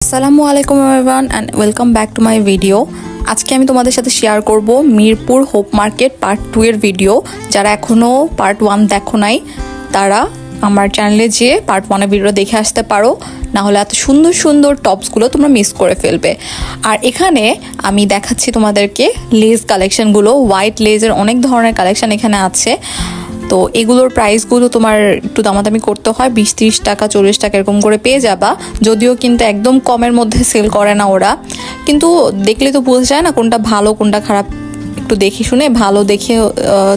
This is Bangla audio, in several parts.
আসসালামু আলাইকুম everyone and welcome back to my video. আজকে আমি তোমাদের সাথে শেয়ার করব মিরপুর হোপ মার্কেট পার্ট 2 এর ভিডিও। যারা এখনো পার্ট 1 দেখো নাই তারা আমার চ্যানেলে যেয়ে পার্ট 1 এর ভিডিও দেখে আসতে পারো, না হলে এত সুন্দর সুন্দর টপসগুলো তোমরা মিস করে ফেলবে। আর এখানে আমি দেখাচ্ছি তোমাদেরকে লেস কালেকশনগুলো, হোয়াইট লেজের অনেক ধরনের কালেকশন এখানে আছে। তো এগুলোর প্রাইসগুলো তোমার একটু দামাদামি করতে হয়, 20-30 টাকা 40 টাকা এরকম করে পেয়ে যাবা। যদিও কিন্তু একদম কমের মধ্যে সেল করে না ওরা, কিন্তু দেখলে তো বোঝা যায় না কোনটা ভালো কোনটা খারাপ। একটু দেখে শুনে ভালো দেখে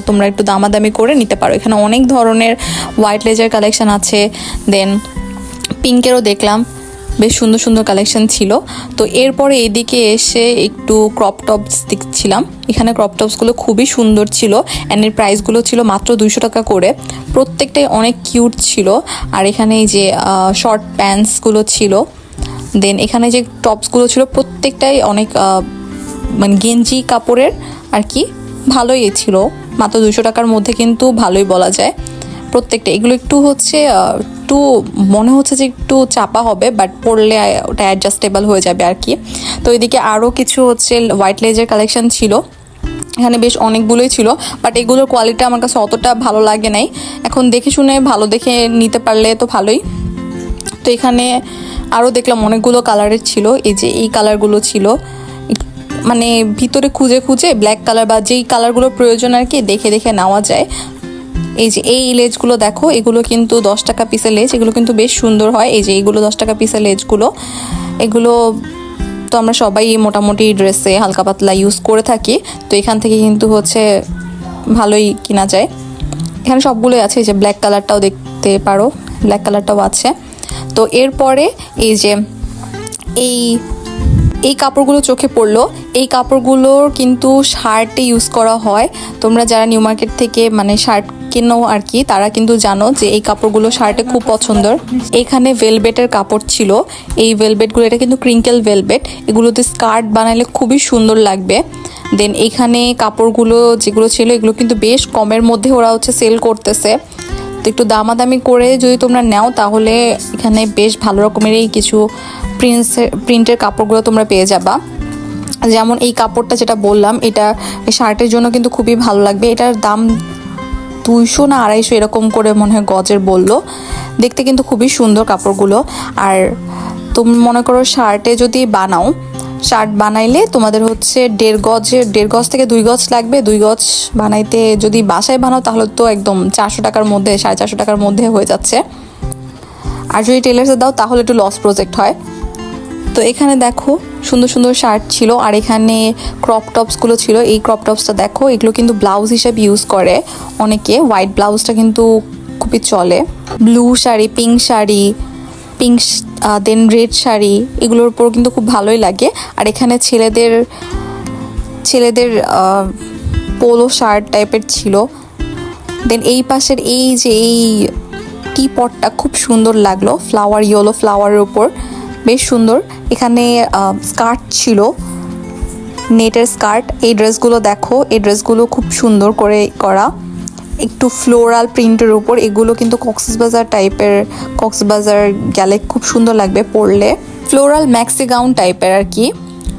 তোমরা একটু দামাদামি করে নিতে পারো। এখানে অনেক ধরনের হোয়াইট লেজার কালেকশন আছে, দেন পিঙ্কেরও দেখলাম বেশ সুন্দর সুন্দর কালেকশন ছিল। তো এরপরে এদিকে এসে একটু ক্রপ টপস দেখছিলাম। এখানে ক্রপ টপসগুলো খুবই সুন্দর ছিল অ্যান্ড এর প্রাইসগুলো ছিল মাত্র 200 টাকা করে। প্রত্যেকটাই অনেক কিউট ছিল। আর এখানে এই যে শর্ট প্যান্টসগুলো ছিল, দেন এখানে যে টপসগুলো ছিল প্রত্যেকটাই অনেক মানে গেঞ্জি কাপড়ের আর কি, ভালোই ছিল। মাত্র 200 টাকার মধ্যে কিন্তু ভালোই বলা যায় প্রত্যেকটা। এগুলো একটু হচ্ছে একটু মনে হচ্ছে যে একটু চাপা হবে, বাট পরলে ওটা অ্যাডজাস্টেবল হয়ে যাবে আর কি। তো এদিকে আরও কিছু হচ্ছে হোয়াইট লেজের কালেকশন ছিল, এখানে বেশ অনেকগুলোই ছিল, বাট এগুলোর কোয়ালিটি আমার কাছে অতটা ভালো লাগে নাই। এখন দেখে শুনে ভালো দেখে নিতে পারলে তো ভালোই। তো এখানে আরও দেখলাম অনেকগুলো কালারের ছিল। এই যে এই কালারগুলো ছিল, মানে ভিতরে খুঁজে খুঁজে ব্ল্যাক কালার বা যেই কালারগুলো প্রয়োজন আর কি দেখে দেখে নেওয়া যায়। এই যে এই লেজগুলো দেখো, এগুলো কিন্তু 10 টাকা পিসের লেজ, এগুলো কিন্তু বেশ সুন্দর হয়। এই যে এইগুলো 10 টাকা পিসের লেজগুলো, এগুলো তো আমরা সবাই মোটামুটি ড্রেসে হালকা পাতলা ইউজ করে থাকি। তো এখান থেকে কিন্তু হচ্ছে ভালোই কিনা যায়। এখানে সবগুলোই আছে, এই যে ব্ল্যাক কালারটাও দেখতে পারো, ব্ল্যাক কালারটাও আছে। তো এরপরে এই যে এই কাপড়গুলো চোখে পড়লো। এই কাপড়গুলোর কিন্তু শার্টে ইউজ করা হয়। তোমরা যারা নিউ মার্কেট থেকে মানে শার্ট কেনো আর কি, তারা কিন্তু জানো যে এই কাপড়গুলো শার্টে খুব পছন্দের। এখানে ভেলভেটের কাপড় ছিল, এই ভেলভেটগুলো, এটা কিন্তু ক্রিঙ্কেল ভেলভেট, এগুলোতে স্কার্ট বানাইলে খুবই সুন্দর লাগবে। দেন এখানে কাপড়গুলো যেগুলো ছিল এগুলো কিন্তু বেশ কমের মধ্যে ওরা হচ্ছে সেল করতেছে। তো একটু দামাদামি করে যদি তোমরা নাও তাহলে এখানে বেশ ভালো রকমের এই কিছু প্রিন্টের কাপড়গুলো তোমরা পেয়ে যাবা। যেমন এই কাপড়টা যেটা বললাম, এটা শার্টের জন্য কিন্তু খুবই ভালো লাগবে। এটার দাম 200 না 250 এরকম করে মনে হয় গজের বললো। দেখতে কিন্তু খুবই সুন্দর কাপড়গুলো। আর তুমি মনে করো শার্টে যদি বানাও, শার্ট বানাইলে তোমাদের হচ্ছে 1.5 গজ থেকে 2 গজ লাগবে। 2 গজ বানাইতে যদি বাসায় বানাও তাহলে তো একদম 400 টাকার মধ্যে 450 টাকার মধ্যে হয়ে যাচ্ছে। আর যদি টেলার্সে দাও তাহলে একটু লস প্রজেক্ট হয়। তো এখানে দেখো সুন্দর সুন্দর শার্ট ছিল। আর এখানে ক্রপ টপসগুলো ছিল। এই ক্রপ টপসটা দেখো, এগুলো কিন্তু ব্লাউজ হিসেবে ইউজ করে অনেকে। হোয়াইট ব্লাউজটা কিন্তু খুবই চলে। ব্লু শাড়ি, পিঙ্ক শাড়ি, দেন রেড শাড়ি, এগুলোর উপর কিন্তু খুব ভালোই লাগে। আর এখানে ছেলেদের পোলো শার্ট টাইপের ছিল। দেন এই পাশের এই যে এই টি পটটা খুব সুন্দর লাগলো, ফ্লাওয়ার, ইয়েলো ফ্লাওয়ারের উপর, বেশ সুন্দর। এখানে স্কার্ট ছিল, নেটের স্কার্ট। এই ড্রেসগুলো দেখো, এই ড্রেসগুলো খুব সুন্দর করে করা, একটু ফ্লোরাল প্রিন্টের উপর। এগুলো কিন্তু কক্সবাজার টাইপের, কক্সবাজার গেলে খুব সুন্দর লাগবে পরলে। ফ্লোরাল ম্যাক্সি গাউন টাইপের আর কি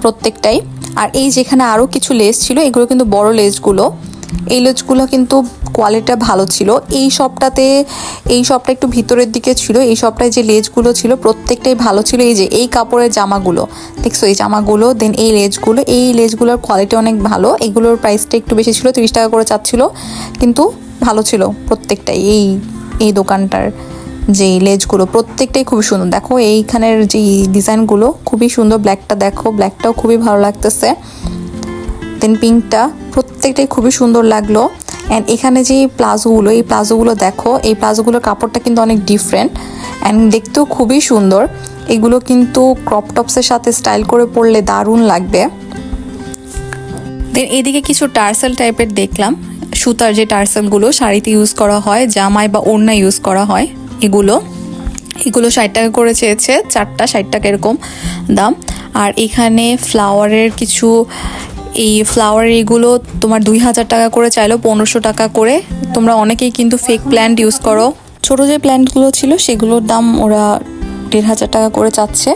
প্রত্যেকটাই। আর এই যেখানে আরও কিছু লেস ছিল, এগুলো কিন্তু বড় লেসগুলো। এই লেসগুলো কিন্তু কোয়ালিটিটা ভালো ছিল। এই শপটা একটু ভিতরের দিকে ছিল। এই শপটায় যে লেজগুলো ছিল প্রত্যেকটাই ভালো ছিল। এই যে এই কাপড়ের জামাগুলো দেখছো, এই জামাগুলো, দেন এই লেজগুলোর কোয়ালিটি অনেক ভালো। এগুলোর প্রাইসটা একটু বেশি ছিল, 30 টাকা করে চাচ্ছিল, কিন্তু ভালো ছিল প্রত্যেকটাই। এই দোকানটার যে লেজগুলো প্রত্যেকটাই খুবই সুন্দর। দেখো এইখানের যে ডিজাইনগুলো খুবই সুন্দর। ব্ল্যাকটা দেখো, ব্ল্যাকটাও খুবই ভালো লাগতেছে। দেন পিঙ্কটা, প্রত্যেকটাই খুবই সুন্দর লাগলো। অ্যান্ড এখানে যে প্লাজোগুলো, এই প্লাজোগুলো দেখো, এই প্লাজোগুলোর কাপড়টা কিন্তু অনেক ডিফারেন্ট অ্যান্ড দেখতেও খুবই সুন্দর। এগুলো কিন্তু ক্রপ টপসের সাথে স্টাইল করে পরলে দারুণ লাগবে। দেন এদিকে কিছু টার্সেল টাইপের দেখলাম, সুতার যে টার্সেলগুলো শাড়িতে ইউজ করা হয়, জামায় বা ওড়না ইউজ করা হয়। এগুলো 60 টাকা করে চেয়েছে, 4টা 60 টাকা এরকম দাম। আর এখানে ফ্লাওয়ারের কিছু, এই ফ্লাওয়ার এগুলো তোমার 2000 টাকা করে চাইলো, 1500 টাকা করে। তোমরা অনেকেই কিন্তু ফেক প্ল্যান্ট ইউজ করো। ছোট যে প্ল্যান্টগুলো ছিল সেগুলোর দাম ওরা 1500 টাকা করে চাচ্ছে।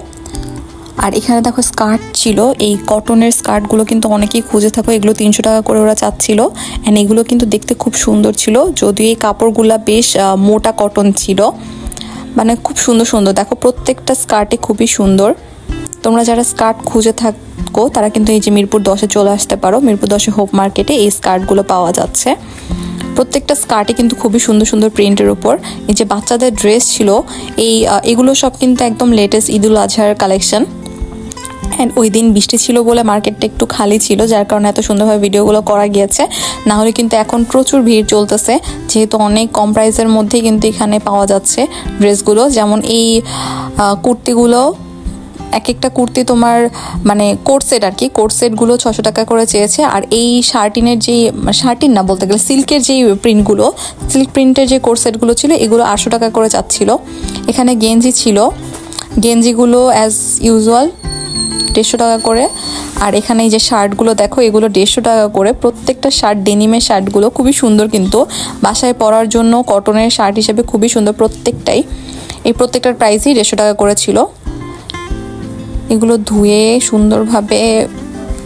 আর এখানে দেখো স্কার্ট ছিল, এই কটনের স্কার্টগুলো কিন্তু অনেকেই খুঁজে থাকো, এগুলো 300 টাকা করে ওরা চাচ্ছিল। অ্যান্ড এগুলো কিন্তু দেখতে খুব সুন্দর ছিল, যদিও এই কাপড়গুলো বেশ মোটা কটন ছিল, মানে খুব সুন্দর সুন্দর। দেখো প্রত্যেকটা স্কার্টে খুবই সুন্দর। তোমরা যারা স্কার্ট খুঁজে থাকো তারা কিন্তু এই যে মিরপুর 10-এ চলে আসতে পারো। মিরপুর 10-এ হোপ মার্কেটে এই স্কার্টগুলো পাওয়া যাচ্ছে। প্রত্যেকটা স্কার্টে কিন্তু খুবই সুন্দর সুন্দর প্রিন্টের উপর। এই যে বাচ্চাদের ড্রেস ছিল, এগুলো সব কিন্তু একদম লেটেস্ট ঈদুল আজহার কালেকশন। অ্যান্ড ওই দিন বৃষ্টি ছিল বলে মার্কেটটা একটু খালি ছিল, যার কারণে এত সুন্দরভাবে ভিডিওগুলো করা গিয়েছে। না হলে কিন্তু এখন প্রচুর ভিড় চলতেছে, যেহেতু অনেক কম প্রাইসের মধ্যেই কিন্তু এখানে পাওয়া যাচ্ছে ড্রেসগুলো। যেমন এই কুর্তিগুলো, এক একটা কুর্তি তোমার মানে কোটসেট আর কি, কোটসেটগুলো 600 টাকা করে চেয়েছে। আর এই শার্টিনের যেই, শার্টিন না বলতে গেলে সিল্কের যেই প্রিন্টগুলো, সিল্ক প্রিন্টের যে কোটসেটগুলো ছিল এগুলো 800 টাকা করে চাচ্ছিল। এখানে গেঞ্জি ছিল, গেঞ্জিগুলো অ্যাজ ইউজুয়াল 150 টাকা করে। আর এখানে এই যে শার্টগুলো দেখো, এগুলো 150 টাকা করে। প্রত্যেকটা শার্ট ডেনিমের শার্টগুলো খুবই সুন্দর, কিন্তু বাসায় পরার জন্য কটনের শার্ট হিসেবে খুবই সুন্দর প্রত্যেকটাই। এই প্রত্যেকটার প্রাইসই 150 টাকা করে ছিল। এগুলো ধুয়ে সুন্দরভাবে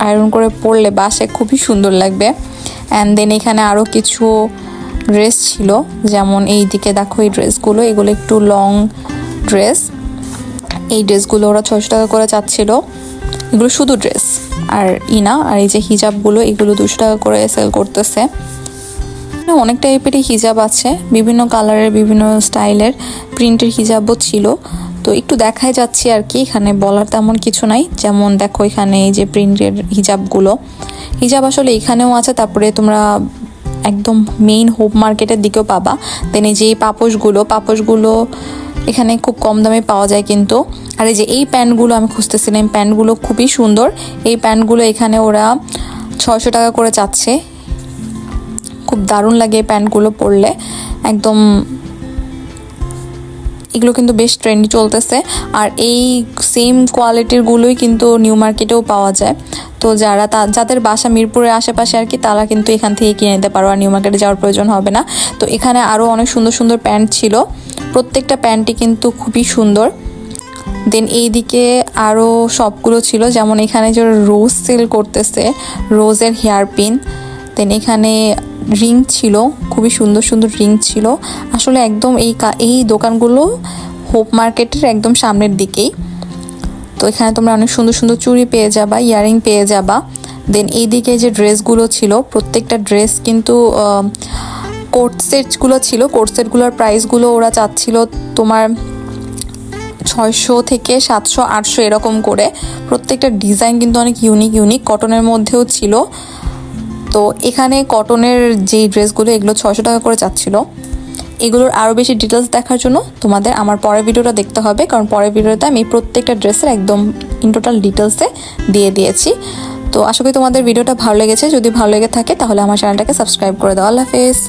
আয়রন করে পরলে বাসায় খুবই সুন্দর লাগবে। অ্যান্ড দেন এখানে আরও কিছু ড্রেস ছিল, যেমন এই দিকে দেখো এই ড্রেসগুলো, এগুলো একটু লং ড্রেস। এই ড্রেসগুলো ওরা 600 টাকা করে চাচ্ছিল। এগুলো শুধু ড্রেস আর ইনা। আর এই যে হিজাবগুলো, এগুলো 200 টাকা করে সেল করতেছে। অনেক টাইপেরই হিজাব আছে, বিভিন্ন কালারের বিভিন্ন স্টাইলের প্রিন্টের হিজাবও ছিল। তো একটু দেখাই যাচ্ছি আর কি, এখানে বলার তেমন কিছু নাই। যেমন দেখো এখানে এই যে প্রিন্টের হিজাবগুলো, হিজাব আসলে এখানেও আছে, তারপরে তোমরা একদম মেইন হোপ মার্কেটের দিকেও পাবা। দেন এই যে পাপোশগুলো এখানে খুব কম দামে পাওয়া যায় কিন্তু। আর এই যে এই প্যান্টগুলো আমি খুঁজতেছিলাম, প্যান্টগুলো খুবই সুন্দর। এই প্যান্টগুলো এখানে ওরা 600 টাকা করে চাচ্ছে। খুব দারুণ লাগে এই প্যান্টগুলো পরলে, একদম এগুলো কিন্তু বেশ ট্রেন্ডি চলতেছে। আর এই সেম কোয়ালিটির গুলোই কিন্তু নিউ মার্কেটেও পাওয়া যায়। তো যাদের বাসা মিরপুরের আশেপাশে আর কি, তারা কিন্তু এখান থেকে কিনে নিতে পারো, আর নিউ মার্কেটে যাওয়ার প্রয়োজন হবে না। তো এখানে আরও অনেক সুন্দর সুন্দর প্যান্ট ছিল, প্রত্যেকটা প্যান্টই কিন্তু খুবই সুন্দর। দেন এইদিকে আরও সবগুলো ছিল, যেমন এখানে যে রোজ সেল করতেছে, রোজের হেয়ার পিন। দেন এখানে রিং ছিল, খুবই সুন্দর সুন্দর রিং ছিল। আসলে একদম এই দোকানগুলো হোপ মার্কেটের একদম সামনের দিকেই। তো এখানে তোমরা অনেক সুন্দর সুন্দর চুড়ি পেয়ে যাবা, ইয়ারিং পেয়ে যাবা। দেন এইদিকে যে ড্রেসগুলো ছিল, প্রত্যেকটা ড্রেস কিন্তু কোটসেটগুলো ছিল, কোটসেটগুলোর প্রাইসগুলো ওরা চাচ্ছিল তোমার 600 থেকে 700, 800 এরকম করে। প্রত্যেকটা ডিজাইন কিন্তু অনেক ইউনিক, কটনের মধ্যেও ছিল। তো এখানে কটনের যেই ড্রেসগুলো, এগুলো 600 টাকা করে চাচ্ছিল। এগুলোর আরও বেশি ডিটেলস দেখার জন্য তোমাদের আমার পরের ভিডিওটা দেখতে হবে, কারণ পরের ভিডিওতে আমি প্রত্যেকটা ড্রেসের একদম ইন টোটাল ডিটেলসে দিয়ে দিয়েছি। তো আশা করি তোমাদের ভিডিওটা ভালো লেগেছে। যদি ভালো লেগে থাকে তাহলে আমার চ্যানেলটাকে সাবস্ক্রাইব করে দাও। আল্লাহ হাফেজ।